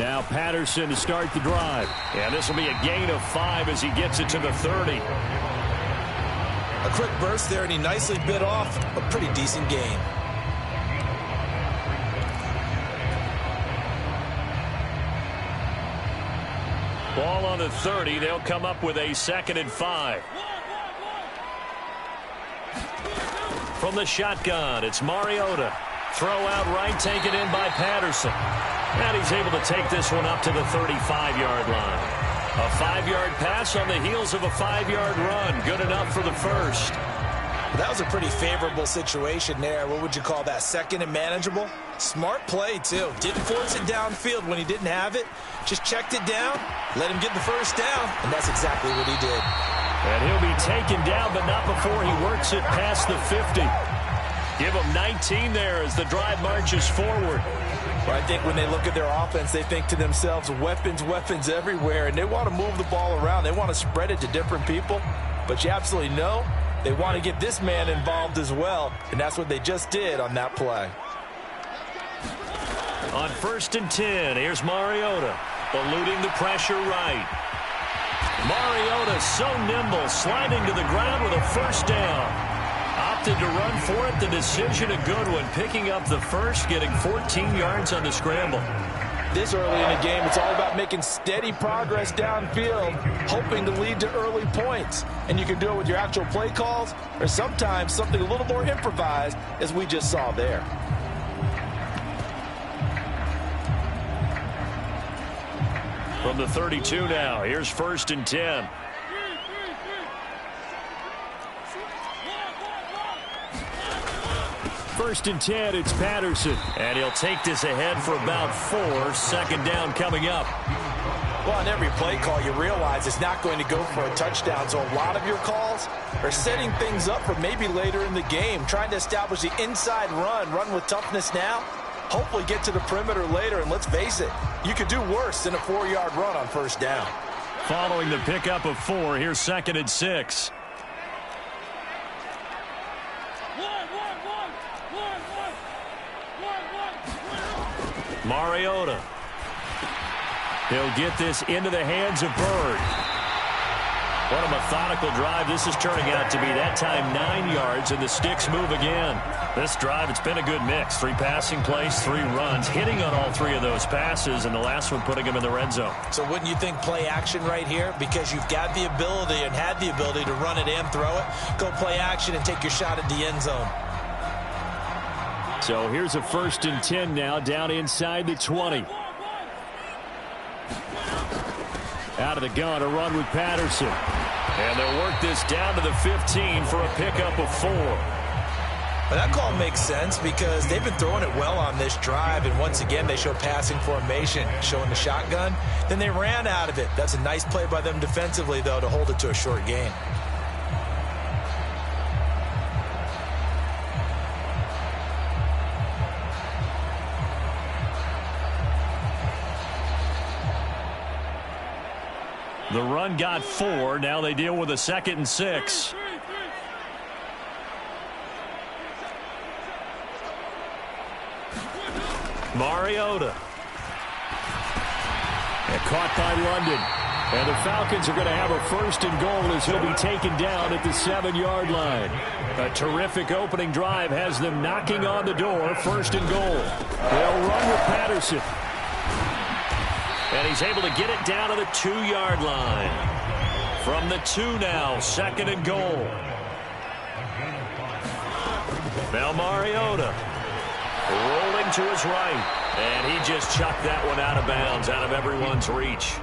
Now Patterson to start the drive. And this will be a gain of 5 as he gets it to the 30. A quick burst there, and he nicely bit off a pretty decent gain. Ball on the 30. They'll come up with a 2nd and 5. From the shotgun, it's Mariota. Throw out right, taken in by Patterson. And he's able to take this one up to the 35-yard line. A 5-yard pass on the heels of a 5-yard run. Good enough for the first. That was a pretty favorable situation there. What would you call that? 2nd and manageable? Smart play, too. Didn't force it downfield when he didn't have it. Just checked it down, let him get the first down, and that's exactly what he did. And he'll be taken down, but not before he works it past the 50. Give him 19 there as the drive marches forward. Well, I think when they look at their offense, they think to themselves, weapons, weapons everywhere, and they want to move the ball around. They want to spread it to different people, but you absolutely know they want to get this man involved as well, and that's what they just did on that play. On 1st and 10, here's Mariota, eluding the pressure right. Mariota so nimble, sliding to the ground with a first down. Opted to run for it. The decision a good one. Picking up the first, getting 14 yards on the scramble. This early in the game, it's all about making steady progress downfield, hoping to lead to early points. And you can do it with your actual play calls, or sometimes something a little more improvised, as we just saw there. From the 32 now, here's 1st and 10. First and 10, it's Patterson. And he'll take this ahead for about 4. 2nd down coming up. Well, on every play call, you realize it's not going to go for a touchdown. So a lot of your calls are setting things up for maybe later in the game, trying to establish the inside run with toughness now. Hopefully get to the perimeter later, and let's face it, you could do worse than a 4-yard run on 1st down. Following the pickup of 4, here's 2nd and 6. Mariota. He'll get this into the hands of Bird. What a methodical drive this is turning out to be. That time 9 yards, and the sticks move again. This drive, it's been a good mix. 3 passing plays, 3 runs, hitting on all 3 of those passes, and the last one putting him in the red zone. So wouldn't you think play action right here? Because you've got the ability and had the ability to run it and throw it. Go play action and take your shot at the end zone. So here's a 1st and 10 now, down inside the 20. Out of the gun, a run with Patterson. And they'll work this down to the 15 for a pickup of 4. Well, that call makes sense because they've been throwing it well on this drive, and once again they show passing formation, showing the shotgun. Then they ran out of it. That's a nice play by them defensively, though, to hold it to a short gain. The run got 4. Now they deal with a 2nd and 6. Mariota. And caught by London. And the Falcons are going to have a 1st and goal as he'll be taken down at the 7-yard line. A terrific opening drive has them knocking on the door. 1st and goal. They'll run with Patterson. And he's able to get it down to the 2-yard line. From the 2 now, 2nd and goal. Now Mariota rolling to his right. And he just chucked that one out of bounds, out of everyone's reach.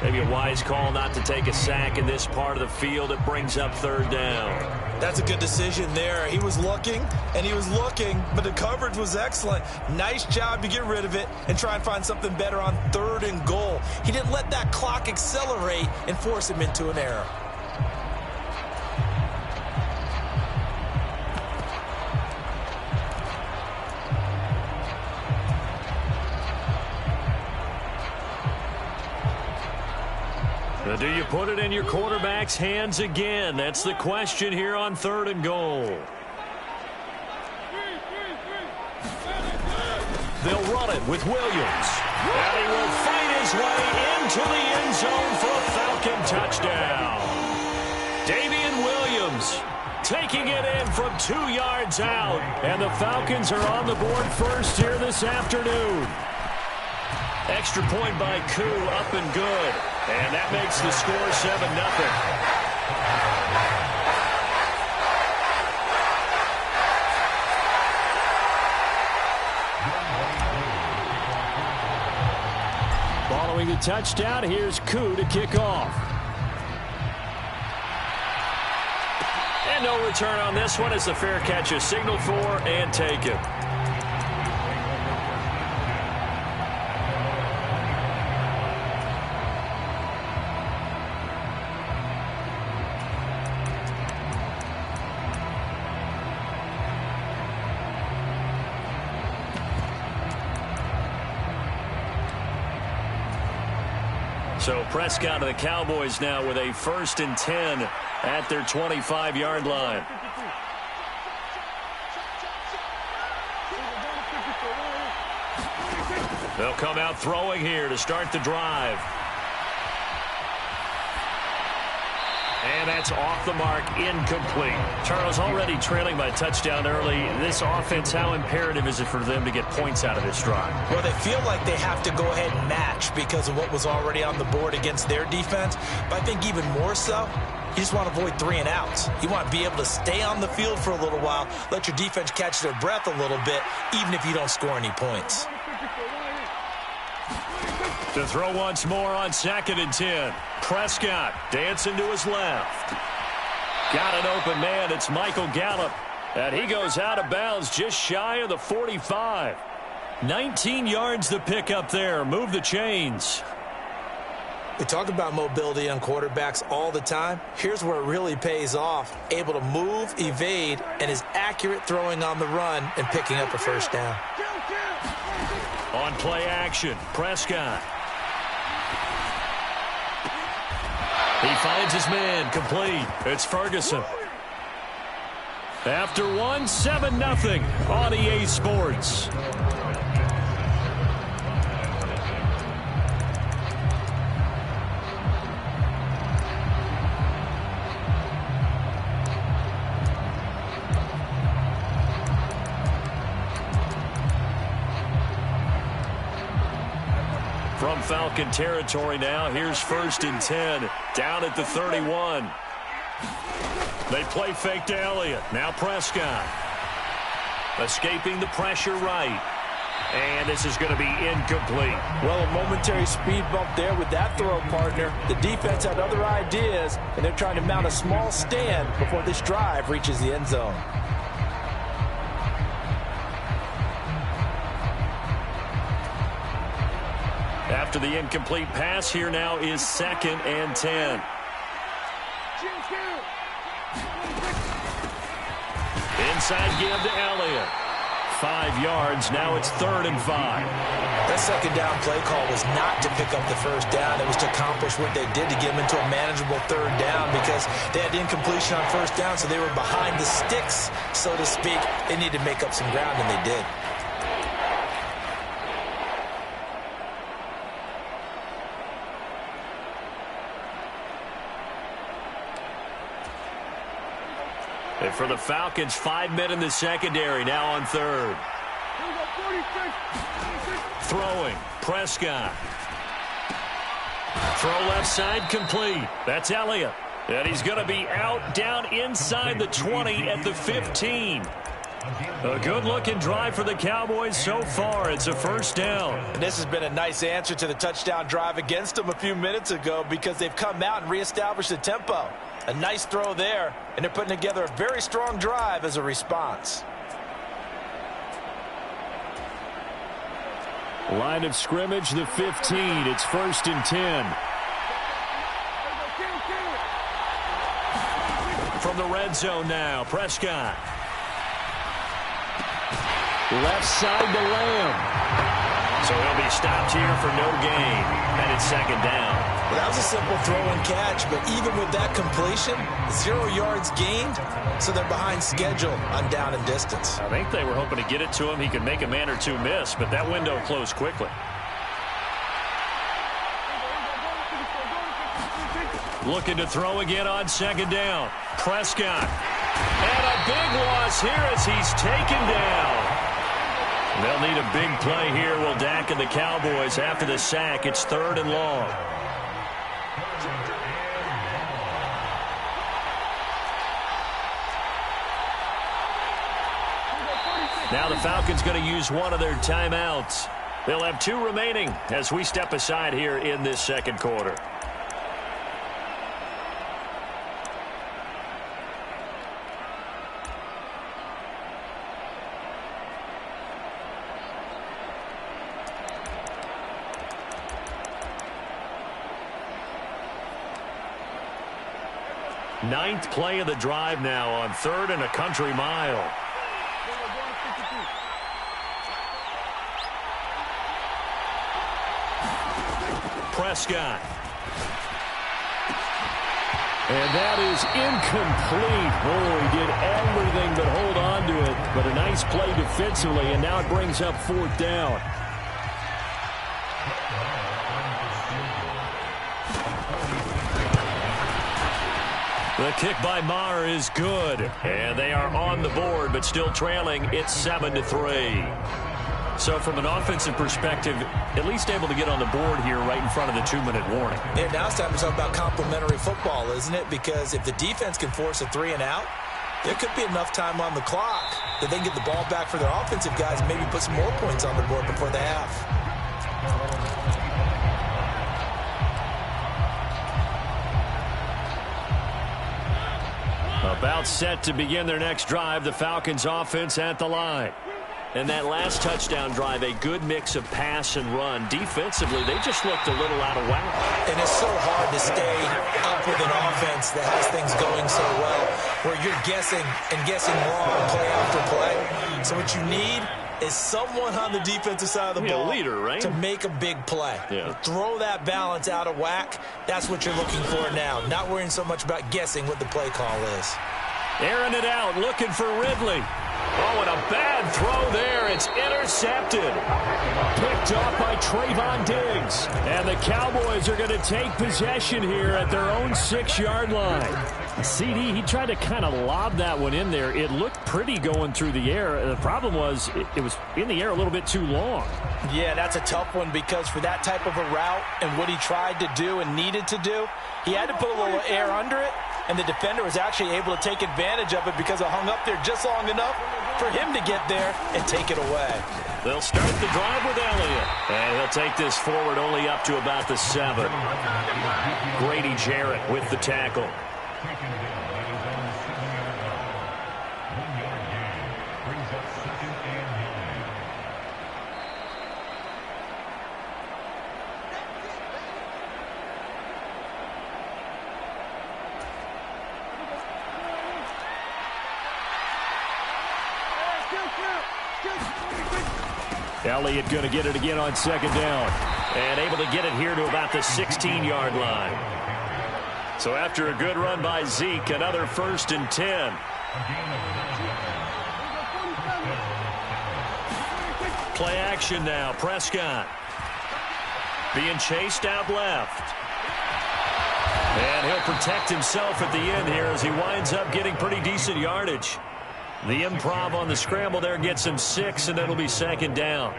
Maybe a wise call not to take a sack in this part of the field. It brings up 3rd down. That's a good decision there. He was looking, and he was looking, but the coverage was excellent. Nice job to get rid of it and try and find something better on 3rd and goal. He didn't let that clock accelerate and force him into an error. Do you put it in your quarterback's hands again? That's the question here on 3rd and goal. They'll run it with Williams. And he will fight his way into the end zone for a Falcon touchdown. Damian Williams taking it in from 2 yards out. And the Falcons are on the board first here this afternoon. Extra point by Koo, up and good. And that makes the score 7-0. Following the touchdown, here's Koo to kick off. And no return on this one as the fair catch is signaled for and taken. So Prescott of the Cowboys now with a 1st and 10 at their 25-yard line. They'll come out throwing here to start the drive. And that's off the mark, incomplete. Charles, already trailing by a touchdown early. This offense, how imperative is it for them to get points out of this drive? Well, they feel like they have to go ahead and match because of what was already on the board against their defense. But I think even more so, you just want to avoid 3 and outs. You want to be able to stay on the field for a little while, let your defense catch their breath a little bit, even if you don't score any points. To throw once more on 2nd and 10. Prescott dancing to his left. Got an open man. It's Michael Gallup. And he goes out of bounds just shy of the 45. 19 yards to pick up there. Move the chains. We talk about mobility on quarterbacks all the time. Here's where it really pays off. Able to move, evade, and is accurate throwing on the run and picking up a 1st down. On play action, Prescott. He finds his man, complete. It's Ferguson. After one, 7-0 on EA Sports. From Falcon territory now, here's 1st and 10, down at the 31. They play fake to Elliott. Now Prescott. Escaping the pressure right. And this is going to be incomplete. Well, a momentary speed bump there with that throw, partner. The defense had other ideas, and they're trying to mount a small stand before this drive reaches the end zone. After the incomplete pass, here now is 2nd and 10. Inside give to Elliott. 5 yards. Now it's 3rd and 5. That 2nd down play call was not to pick up the 1st down. It was to accomplish what they did to get them into a manageable 3rd down because they had incompletion on 1st down, so they were behind the sticks, so to speak. They needed to make up some ground, and they did. And for the Falcons, 5 men in the secondary, now on 3rd. Throwing, Prescott. Throw left side, complete. That's Elliott. And he's going to be out down inside the 20 at the 15. A good-looking drive for the Cowboys so far. It's a 1st down. And this has been a nice answer to the touchdown drive against them a few minutes ago because they've come out and reestablished the tempo. A nice throw there, and they're putting together a very strong drive as a response. Line of scrimmage, the 15. It's 1st and 10. From the red zone now, Prescott. Left side to Lamb. So he'll be stopped here for no gain. And it's 2nd down. Well, that was a simple throw and catch, but even with that completion, 0 yards gained, so they're behind schedule on down and distance. I think they were hoping to get it to him. He could make a man or two miss, but that window closed quickly. Looking to throw again on second down. Prescott. And a big loss here as he's taken down. They'll need a big play here, will Dak and the Cowboys. After the sack, it's 3rd and long. Now the Falcons going to use one of their timeouts. They'll have 2 remaining as we step aside here in this second quarter. Ninth play of the drive now on 3rd and a country mile. Prescott. And that is incomplete. Oh, he did everything but hold on to it. But a nice play defensively, and now it brings up 4th down. The kick by Maher is good. And they are on the board, but still trailing. It's 7-3. So from an offensive perspective, at least able to get on the board here right in front of the 2-minute warning. Yeah, now it's time to talk about complementary football, isn't it? Because if the defense can force a 3 and out, there could be enough time on the clock that they can get the ball back for their offensive guys and maybe put some more points on the board before the half. About set to begin their next drive, the Falcons offense at the line. And that last touchdown drive, a good mix of pass and run. Defensively, they just looked a little out of whack. And it's so hard to stay up with an offense that has things going so well, where you're guessing and guessing wrong play after play. So what you need is someone on the defensive side of the ball, a leader, right? To make a big play. Yeah. Throw that balance out of whack. That's what you're looking for now. Not worrying so much about guessing what the play call is. Airing it out, looking for Ridley. Oh, and a bad throw there. It's intercepted. Picked off by Trayvon Diggs. And the Cowboys are going to take possession here at their own 6-yard line. CD, he tried to kind of lob that one in there. It looked pretty going through the air. The problem was it was in the air a little bit too long. Yeah, that's a tough one because for that type of a route and what he tried to do and needed to do, he had to put a little air under it. And the defender was actually able to take advantage of it because it hung up there just long enough for him to get there and take it away. They'll start the drive with Elliott. And he'll take this forward only up to about the 7. Grady Jarrett with the tackle. Elliott going to get it again on second down. And able to get it here to about the 16-yard line. So after a good run by Zeke, another 1st and 10. Play action now. Prescott being chased out left. And he'll protect himself at the end here as he winds up getting pretty decent yardage. The improv on the scramble there gets him 6, and it'll be 2nd down.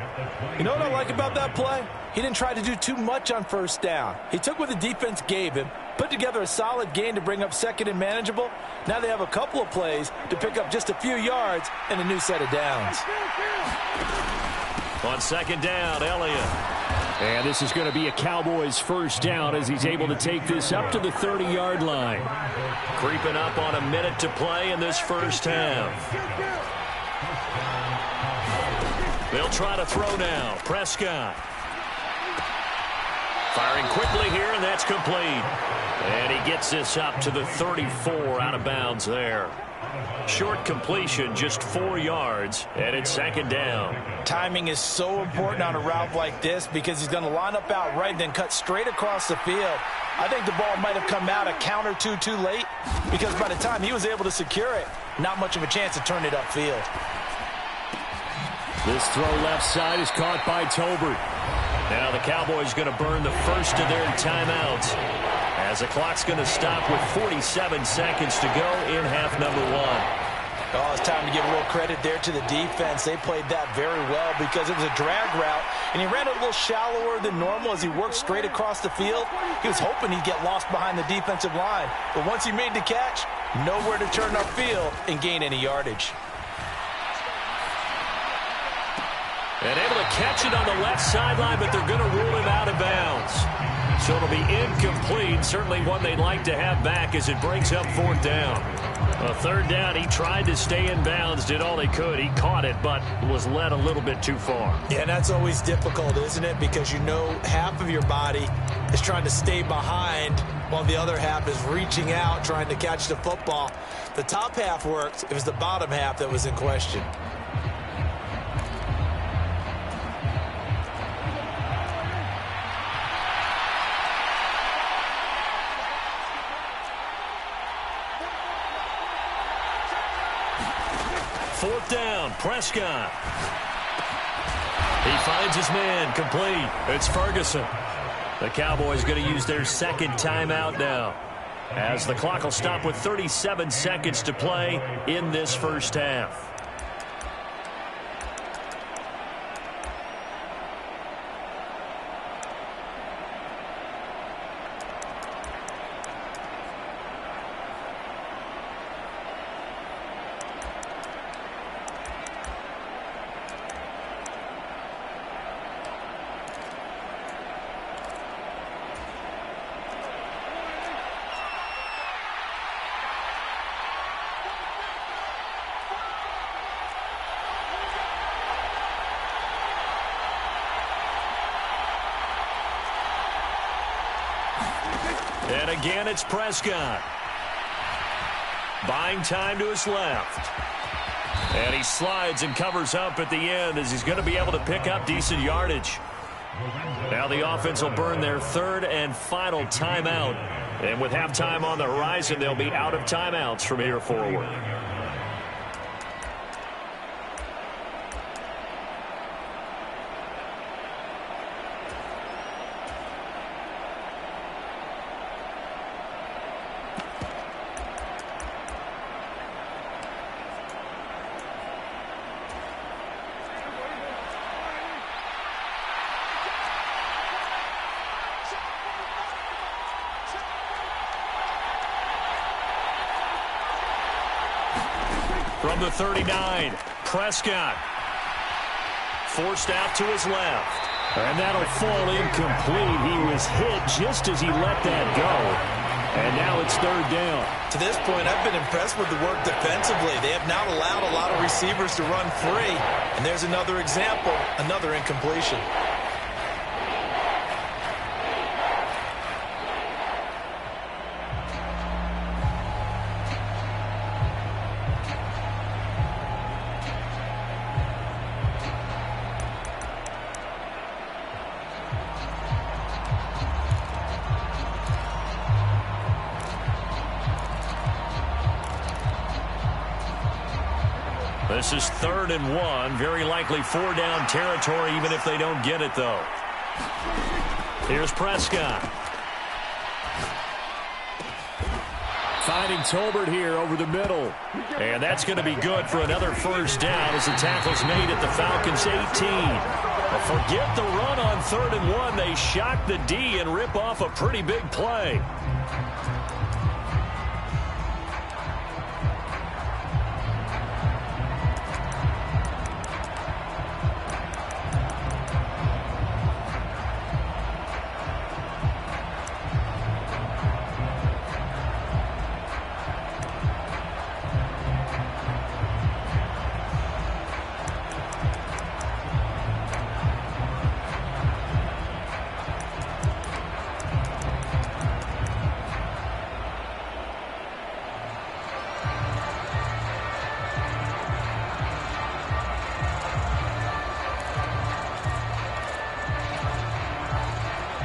You know what I like about that play? He didn't try to do too much on 1st down. He took what the defense gave him, put together a solid gain to bring up 2nd and manageable. Now they have a couple of plays to pick up just a few yards and a new set of downs. On 2nd down, Elliott. And this is going to be a Cowboys 1st down as he's able to take this up to the 30-yard line. Creeping up on a minute to play in this first half. They'll try to throw now. Prescott. Firing quickly here, and that's complete. And he gets this up to the 34 out of bounds there. Short completion, just 4 yards, and it's 2nd down. Timing is so important on a route like this because he's going to line up out right and then cut straight across the field. I think the ball might have come out a count or two too late because by the time he was able to secure it, not much of a chance to turn it upfield. This throw left side is caught by Tolbert. Now the Cowboys going to burn the first of their timeouts As the clock's going to stop with 47 seconds to go in half number one. Oh, it's time to give a little credit there to the defense. They played that very well because it was a drag route, and he ran it a little shallower than normal as he worked straight across the field. He was hoping he'd get lost behind the defensive line, but once he made the catch, nowhere to turn upfield and gain any yardage. And able to catch it on the left sideline, but they're going to rule him out of bounds. So it'll be incomplete. Certainly one they'd like to have back as it brings up fourth down. A third down, he tried to stay in bounds, did all he could. He caught it, but was led a little bit too far. Yeah, and that's always difficult, isn't it? Because you know half of your body is trying to stay behind while the other half is reaching out, trying to catch the football. The top half worked. It was the bottom half that was in question. Fourth down, Prescott. He finds his man, complete. It's Ferguson. The Cowboys going to use their second timeout now, as the clock will stop with 37 seconds to play in this first half. And again, it's Prescott. Buying time to his left. And he slides and covers up at the end as he's going to be able to pick up decent yardage. Now the offense will burn their third and final timeout. And with halftime on the horizon, they'll be out of timeouts from here forward. From the 39, Prescott. Forced out to his left. And that'll fall incomplete. He was hit just as he let that go. And now it's third down. To this point, I've been impressed with the work defensively. They have not allowed a lot of receivers to run free. And there's another example, another incompletion. This is 3rd and 1. Very likely 4-down territory, even if they don't get it, though. Here's Prescott. Finding Tolbert here over the middle. And that's going to be good for another first down as the tackle's made at the Falcons' 18. But forget the run on 3rd and 1. They shock the D and rip off a pretty big play.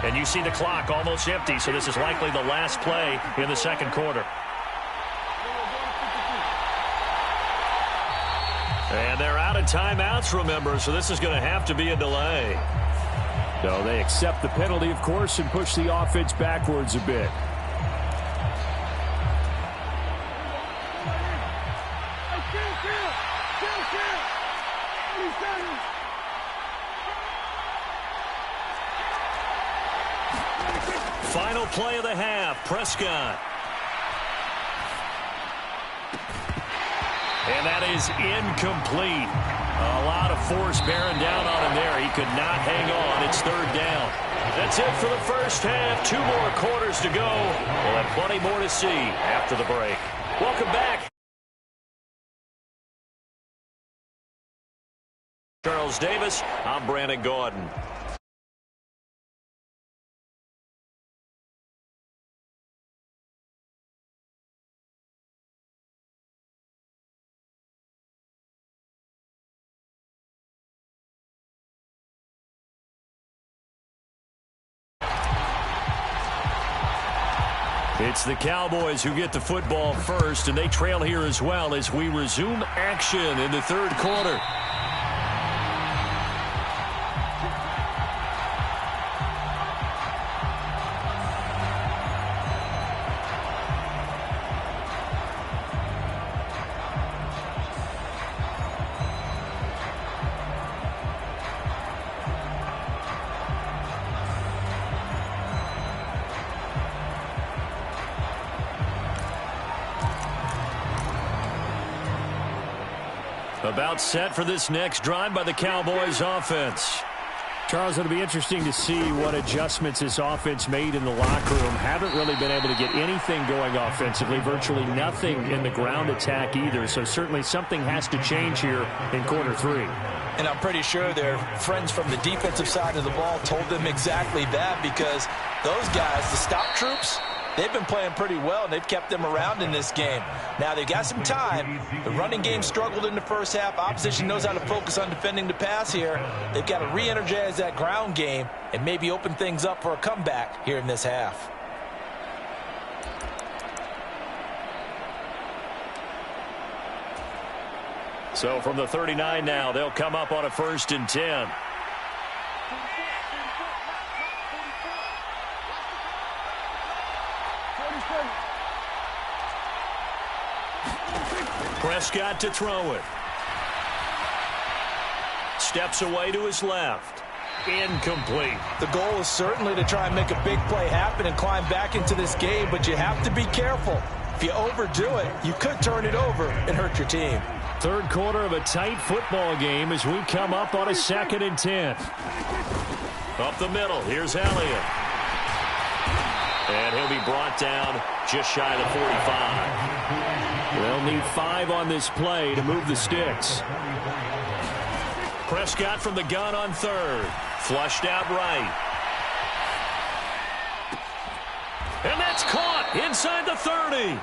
And you see the clock almost empty, so this is likely the last play in the second quarter. And they're out of timeouts, remember, so this is going to have to be a delay. So they accept the penalty, of course, and push the offense backwards a bit. Final play of the half, Prescott. And that is incomplete. A lot of force bearing down on him there. He could not hang on. It's third down. That's it for the first half. 2 more quarters to go. We'll have plenty more to see after the break. Welcome back. Charles Davis, I'm Brandon Gordon. It's the Cowboys who get the football first, and they trail here as well as we resume action in the third quarter. About set for this next drive by the Cowboys offense. Charles, it'll be interesting to see what adjustments this offense made in the locker room. Haven't really been able to get anything going offensively, virtually nothing in the ground attack either. So certainly something has to change here in quarter 3. And I'm pretty sure their friends from the defensive side of the ball told them exactly that, because those guys, the stop troops, they've been playing pretty well, and they've kept them around in this game. Now, they've got some time. The running game struggled in the first half. Opposition knows how to focus on defending the pass here. They've got to re-energize that ground game and maybe open things up for a comeback here in this half. So from the 39 now, they'll come up on a 1st and 10. Prescott to throw it. Steps away to his left. Incomplete. The goal is certainly to try and make a big play happen and climb back into this game, but you have to be careful. If you overdo it, you could turn it over and hurt your team. Third quarter of a tight football game as we come up on a 2nd and 10. Up the middle, here's Elliott. And he'll be brought down just shy of the 45. They'll need 5 on this play to move the sticks. Prescott from the gun on 3rd. Flushed out right. And that's caught inside the 30.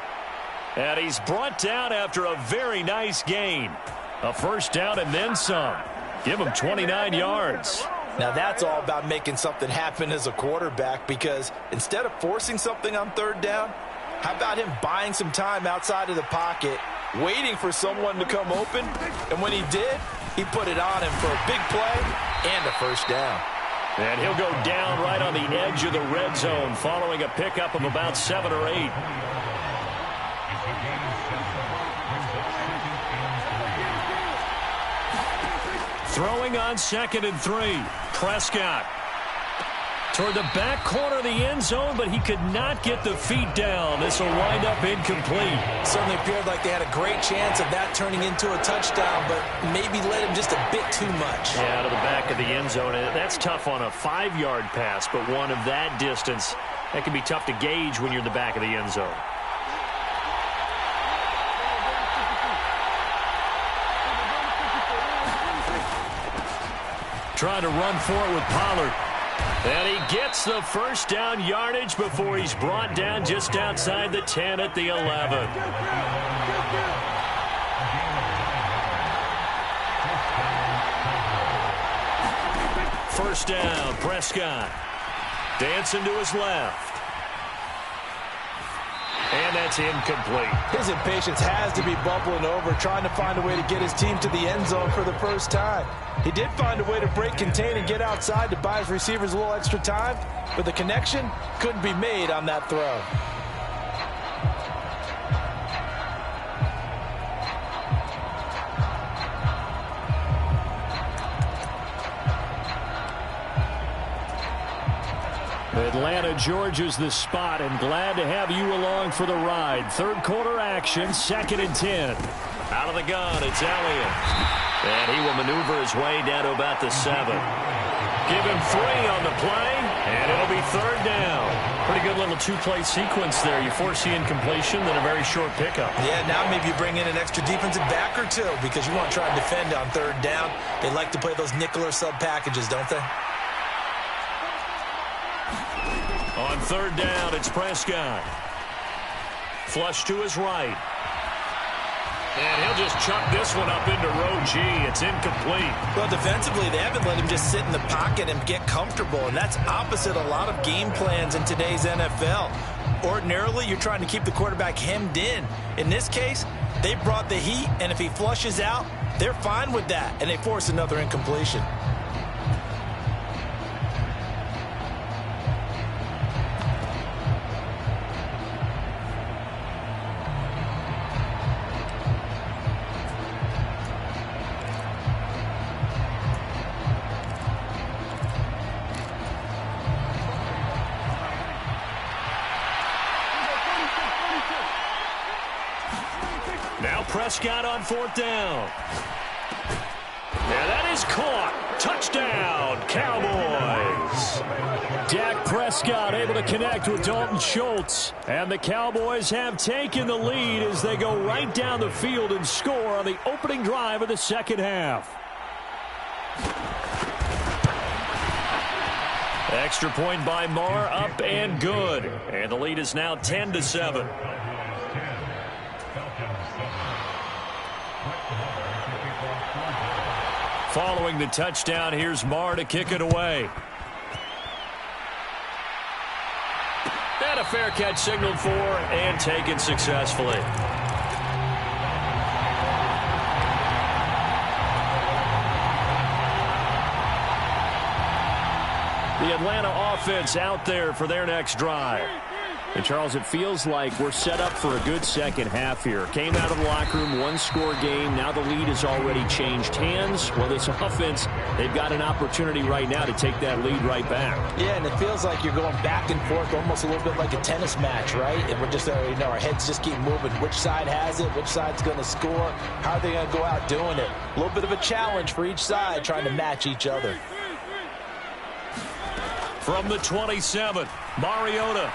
And he's brought down after a very nice gain. A 1st down and then some. Give him 29 yards. Now that's all about making something happen as a quarterback, because instead of forcing something on 3rd down, how about him buying some time outside of the pocket, waiting for someone to come open, and when he did, he put it on him for a big play and a 1st down. And he'll go down right on the edge of the red zone following a pickup of about 7 or 8. Throwing on 2nd and 3. Prescott toward the back corner of the end zone, but he could not get the feet down. This will wind up incomplete. Certainly appeared like they had a great chance of that turning into a touchdown, but maybe led him just a bit too much. Yeah, to the back of the end zone. And that's tough on a 5-yard pass, but one of that distance, that can be tough to gauge when you're in the back of the end zone. Trying to run for it with Pollard. And he gets the 1st down yardage before he's brought down just outside the 10 at the 11. First down, Prescott. Dancing to his left. And that's incomplete. His impatience has to be bubbling over, trying to find a way to get his team to the end zone for the first time. He did find a way to break, contain, and get outside to buy his receivers a little extra time, but the connection couldn't be made on that throw. Atlanta, Georgia's the spot, and glad to have you along for the ride. Third quarter action, 2nd and 10. Out of the gun, it's Elliott. And he will maneuver his way down to about the 7. Give him 3 on the play, and it'll be 3rd down. Pretty good little two-play sequence there. You force the incompletion, then a very short pickup. Yeah, now maybe you bring in an extra defensive back or two because you want to try and defend on 3rd down. They like to play those nickel or sub packages, don't they? On 3rd down, it's Prescott. Flush to his right. And he'll just chuck this one up into row G. It's incomplete. Well, defensively, they haven't let him just sit in the pocket and get comfortable, and that's opposite a lot of game plans in today's NFL. Ordinarily, you're trying to keep the quarterback hemmed in. In this case, they brought the heat, and if he flushes out, they're fine with that, and they force another incompletion. Prescott on 4th down. Yeah, that is caught. Touchdown, Cowboys. Dak Prescott able to connect with Dalton Schultz. And the Cowboys have taken the lead as they go right down the field and score on the opening drive of the 2nd half. Extra point by Marr, up and good. And the lead is now 10-7. Following the touchdown, here's Marr to kick it away. And a fair catch signaled for and taken successfully. The Atlanta offense out there for their next drive. And, Charles, it feels like we're set up for a good second half here. Came out of the locker room, one-score game. Now the lead has already changed hands. Well, this offense, they've got an opportunity right now to take that lead right back. Yeah, and it feels like you're going back and forth, almost a little bit like a tennis match, right? And we're just, our heads just keep moving. Which side has it? Which side's going to score? How are they going to go out doing it? A little bit of a challenge for each side, trying to match each other. From the 27, Mariota.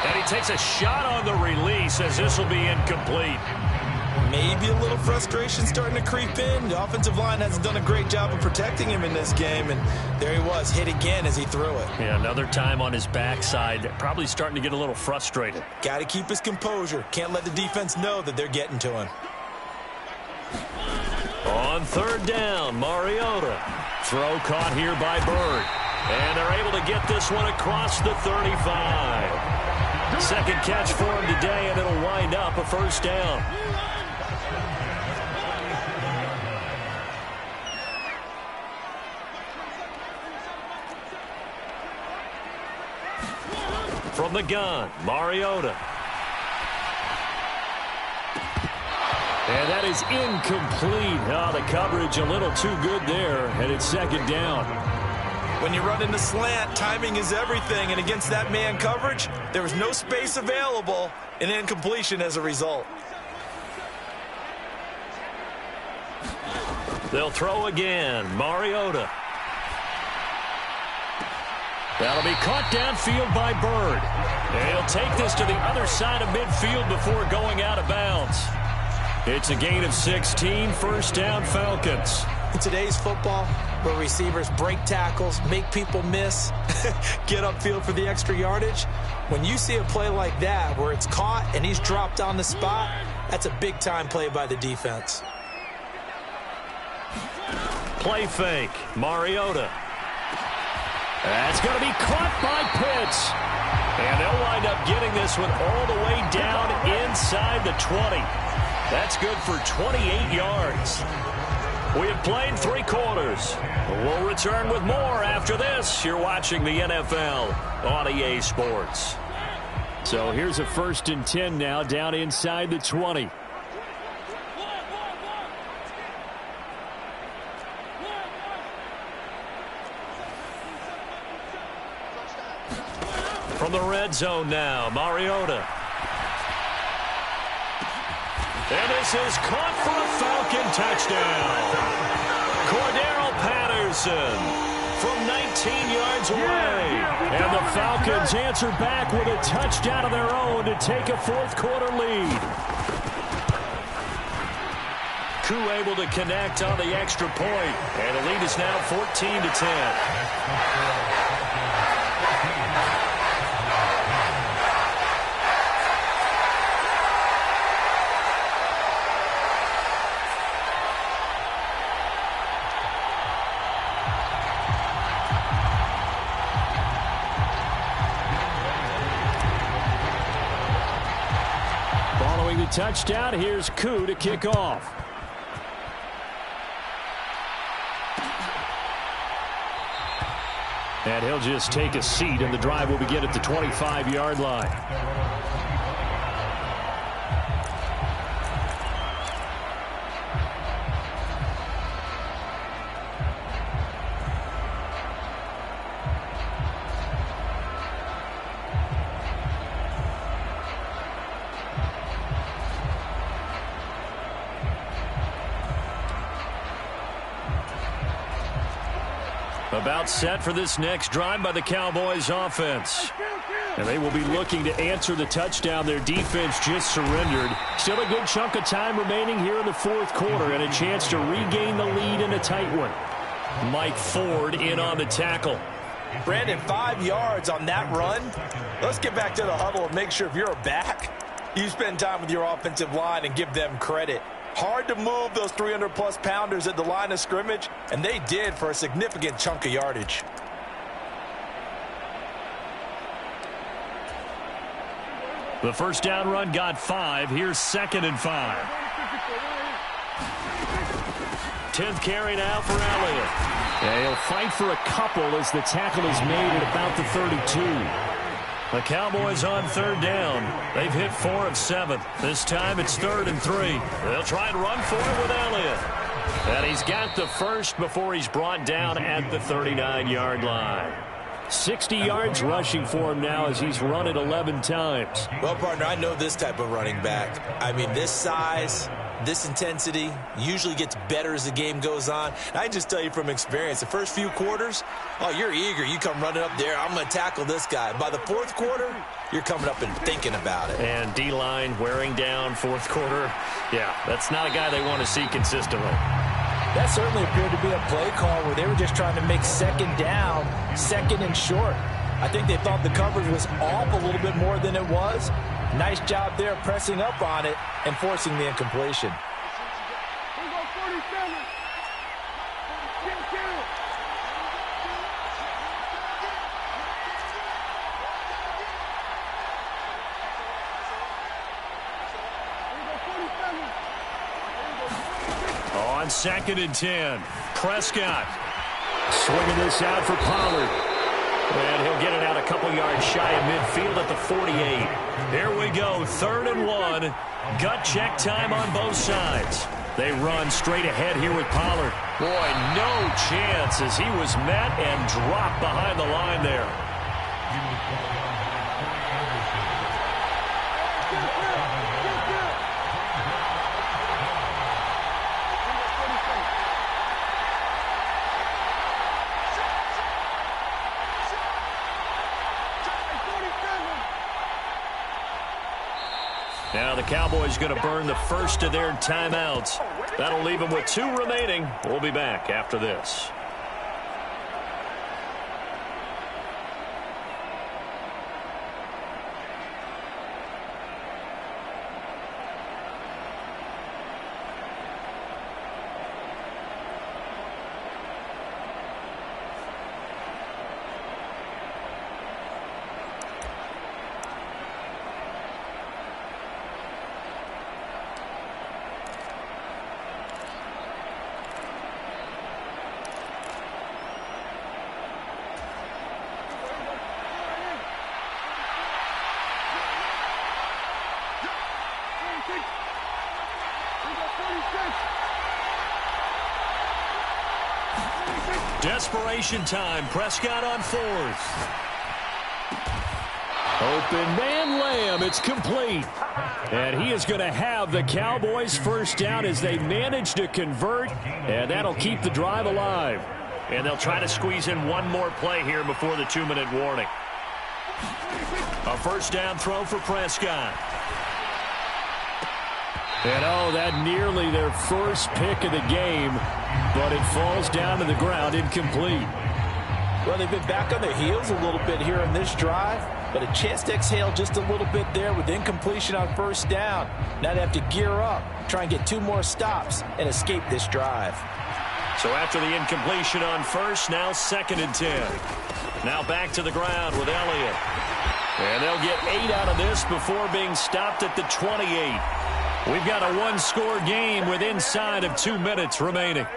And he takes a shot on the release as this will be incomplete. Maybe a little frustration starting to creep in. The offensive line hasn't done a great job of protecting him in this game, and there he was, hit again as he threw it. Yeah, another time on his backside, probably starting to get a little frustrated. Got to keep his composure. Can't let the defense know that they're getting to him. On 3rd down, Mariota. Throw caught here by Bird. And they're able to get this one across the 35. Second catch for him today, and it'll wind up a 1st down. From the gun, Mariota. And that is incomplete. Oh, the coverage a little too good there, and it's 2nd down. When you run into slant, timing is everything, and against that man coverage, there was no space available, and incompletion as a result. They'll throw again. Mariota. That'll be caught downfield by Bird. And he'll take this to the other side of midfield before going out of bounds. It's a gain of 16, 1st down Falcons. In today's football, where receivers break tackles, make people miss, get upfield for the extra yardage, when you see a play like that where it's caught and he's dropped on the spot, that's a big-time play by the defense. Play fake, Mariota. That's going to be caught by Pitts. And they'll wind up getting this one all the way down inside the 20. That's good for 28 yards. We have played 3 quarters. We'll return with more after this. You're watching the NFL on EA Sports. So here's a 1st and 10 now down inside the 20. From the red zone now, Mariota. And this is caught for a Falcon touchdown. Cordero Patterson from 19 yards away. And the Falcons answer back with a touchdown of their own to take a fourth-quarter lead. Koo able to connect on the extra point. And the lead is now 14-10. Following the touchdown, here's Koo to kick off. And he'll just take a seat, and the drive will begin at the 25-yard line. About set for this next drive by the Cowboys offense. And they will be looking to answer the touchdown their defense just surrendered. Still a good chunk of time remaining here in the fourth quarter and a chance to regain the lead in a tight one. Mike Ford in on the tackle. Brandon, 5 yards on that run. Let's get back to the huddle and make sure if you're a back, you spend time with your offensive line and give them credit. Hard to move those 300-plus pounders at the line of scrimmage, and they did for a significant chunk of yardage. The first down run got 5. Here's 2nd and 5. 10th carry now for Elliott. Yeah, he'll fight for a couple as the tackle is made at about the 32. The Cowboys on 3rd down. They've hit 4 of 7. This time it's 3rd and 3. They'll try and run for it with Elliott. And he's got the first before he's brought down at the 39-yard line. 60 yards rushing for him now as he's run it 11 times. Well, partner, I know this type of running back. I mean, this size, this intensity usually gets better as the game goes on. And I just tell you from experience, the first few quarters, oh, you're eager. You come running up there, I'm going to tackle this guy. By the fourth quarter, you're coming up and thinking about it. And D-line wearing down fourth quarter. Yeah, that's not a guy they want to see consistently. That certainly appeared to be a play call where they were just trying to make 2nd down, 2nd and short. I think they thought the coverage was off a little bit more than it was. Nice job there pressing up on it and forcing the incompletion. On 2nd and 10, Prescott. Swinging this out for Pollard. And he'll get it out a couple yards shy of midfield at the 48. Here we go, 3rd and 1. Gut check time on both sides. They run straight ahead here with Pollard. Boy, no chance as he was met and dropped behind the line there. Now the Cowboys going to burn the first of their timeouts. That'll leave them with 2 remaining. We'll be back after this. Desperation time. Prescott on 4th. Open man Lamb. It's complete. And he is going to have the Cowboys first down as they manage to convert. And that'll keep the drive alive. And they'll try to squeeze in one more play here before the 2-minute warning. A first down throw for Prescott. And oh, that nearly their first pick of the game, but it falls down to the ground incomplete. Well, they've been back on their heels a little bit here in this drive, but a chance to exhale just a little bit there with incompletion on first down. Now they have to gear up, try and get 2 more stops, and escape this drive. So after the incompletion on first, now 2nd and 10. Now back to the ground with Elliott. And they'll get 8 out of this before being stopped at the 28. We've got a 1-score game with inside of 2 minutes remaining.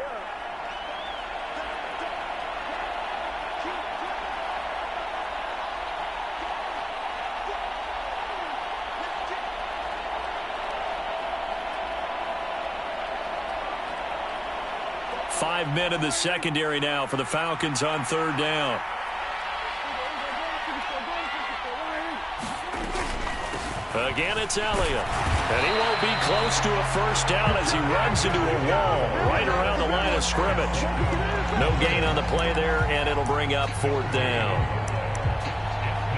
Five men in the secondary now for the Falcons on 3rd down. Again, it's Elliott. And he won't be close to a first down as he runs into a wall right around the line of scrimmage. No gain on the play there, and it'll bring up 4th down.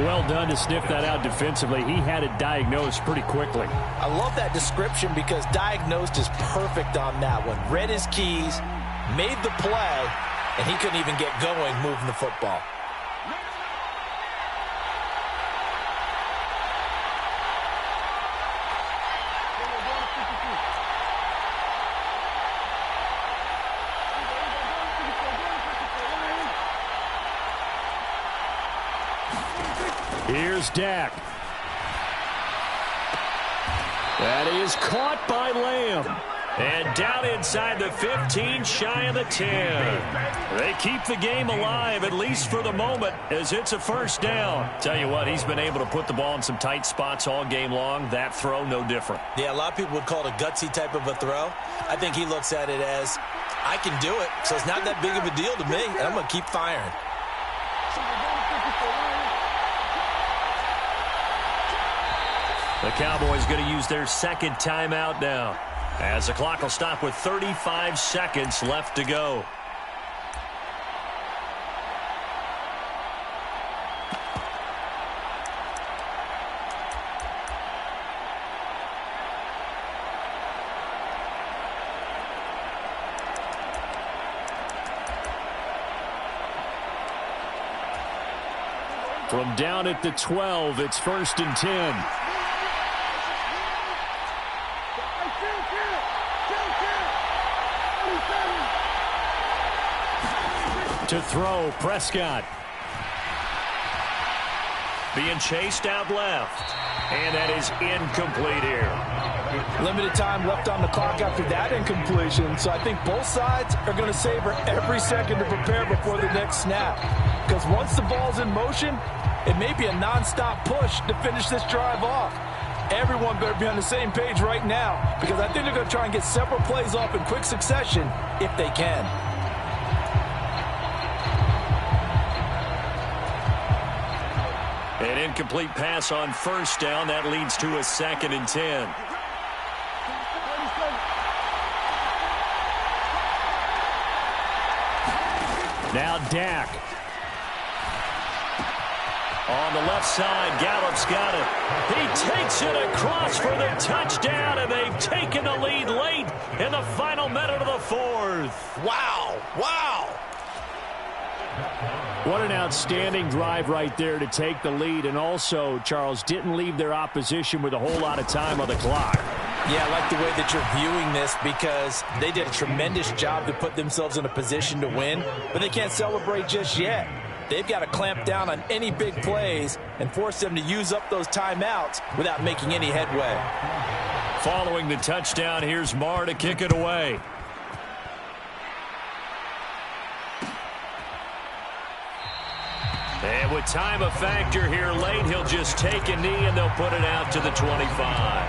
Well done to sniff that out defensively. He had it diagnosed pretty quickly. I love that description because diagnosed is perfect on that one. Read his keys, made the play, and he couldn't even get going moving the football. Here's Dak. That is caught by Lamb. And down inside the 15, shy of the 10. They keep the game alive, at least for the moment, as it's a first down. Tell you what, he's been able to put the ball in some tight spots all game long. That throw, no different. Yeah, a lot of people would call it a gutsy type of a throw. I think he looks at it as, I can do it, so it's not that big of a deal to me, and I'm going to keep firing. The Cowboys going to use their 2nd timeout now, as the clock will stop with 35 seconds left to go. From down at the 12, it's 1st and 10. To throw, Prescott. Being chased out left. And that is incomplete here. Limited time left on the clock after that incompletion, so I think both sides are going to savor every second to prepare before the next snap. Because once the ball's in motion, it may be a nonstop push to finish this drive off. Everyone better be on the same page right now, because I think they're going to try and get several plays off in quick succession if they can. An incomplete pass on first down. That leads to a 2nd and 10. Now Dak. On the left side, Gallup's got it. He takes it across for the touchdown, and they've taken the lead late in the final minute of the 4th. Wow. Wow. What an outstanding drive right there to take the lead. And also, Charles, didn't leave their opposition with a whole lot of time on the clock. Yeah, I like the way that you're viewing this because they did a tremendous job to put themselves in a position to win, but they can't celebrate just yet. They've got to clamp down on any big plays and force them to use up those timeouts without making any headway. Following the touchdown, here's Marr to kick it away. And with time a factor here late, he'll just take a knee and they'll put it out to the 25.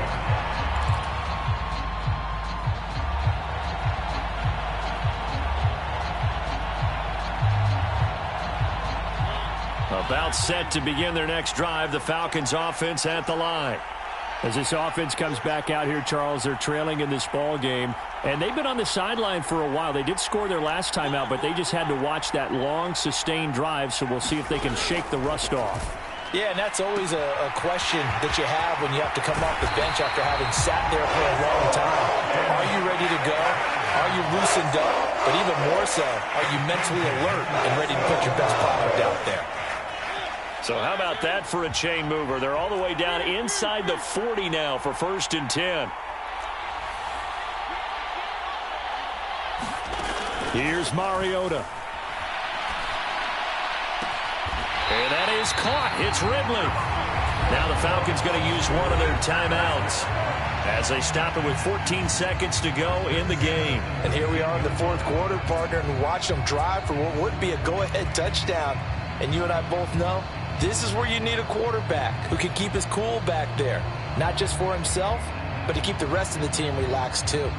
A About set to begin their next drive, the Falcons offense at the line. As this offense comes back out here, Charles, they're trailing in this ball game, and they've been on the sideline for a while. They did score their last time out, but they just had to watch that long, sustained drive, so we'll see if they can shake the rust off. Yeah, and that's always a question that you have when you have to come off the bench after having sat there for a long time. Are you ready to go? Are you loosened up? But even more so, are you mentally alert and ready to put your best product out there? So how about that for a chain mover? They're all the way down inside the 40 now for 1st and 10. Here's Mariota. And that is caught. It's Ridley. Now the Falcons going to use one of their timeouts as they stop it with 14 seconds to go in the game. And here we are in the 4th quarter, partner, and watch them drive for what would be a go-ahead touchdown. And you and I both know this is where you need a quarterback who can keep his cool back there. Not just for himself, but to keep the rest of the team relaxed too.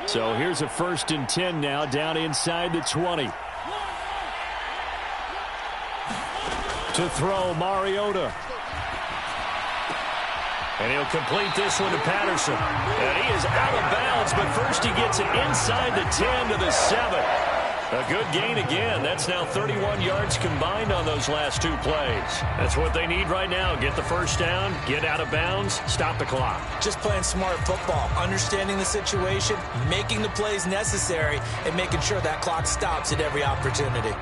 So here's a 1st and 10 now, down inside the 20. To throw, Mariota. And he'll complete this one to Patterson. And he is out of bounds, but first he gets it inside the 10 to the 7. A good gain again. That's now 31 yards combined on those last 2 plays. That's what they need right now. Get the first down, get out of bounds, stop the clock. Just playing smart football, understanding the situation, making the plays necessary, and making sure that clock stops at every opportunity.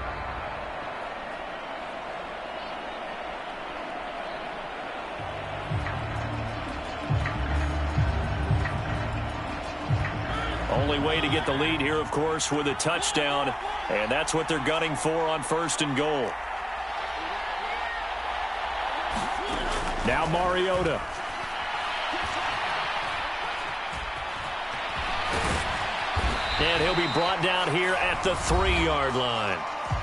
Only way to get the lead here, of course, with a touchdown, and that's what they're gunning for on 1st and goal. Now Mariota. And he'll be brought down here at the 3-yard line.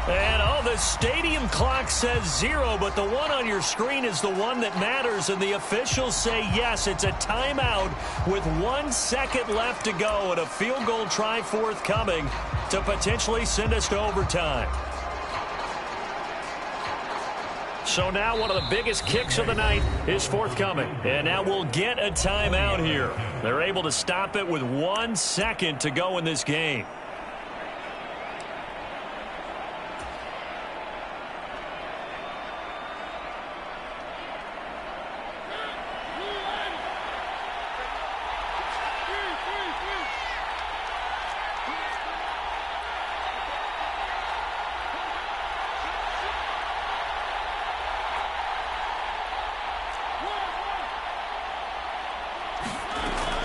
And, the stadium clock says 0, but the one on your screen is the one that matters, and the officials say yes, it's a timeout with 1 second left to go and a field goal try forthcoming to potentially send us to overtime. So now one of the biggest kicks of the night is forthcoming. And now we'll get a timeout here. They're able to stop it with 1 second to go in this game.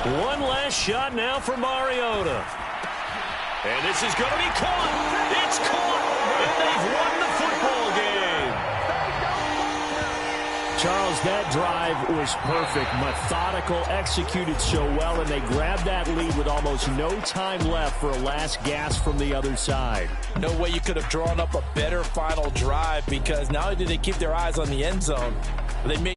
One last shot now for Mariota. And this is going to be caught. It's caught. And they've won the football game. Charles, that drive was perfect. Methodical, executed so well, and they grabbed that lead with almost no time left for a last gasp from the other side. No way you could have drawn up a better final drive, because not only did they keep their eyes on the end zone, but they made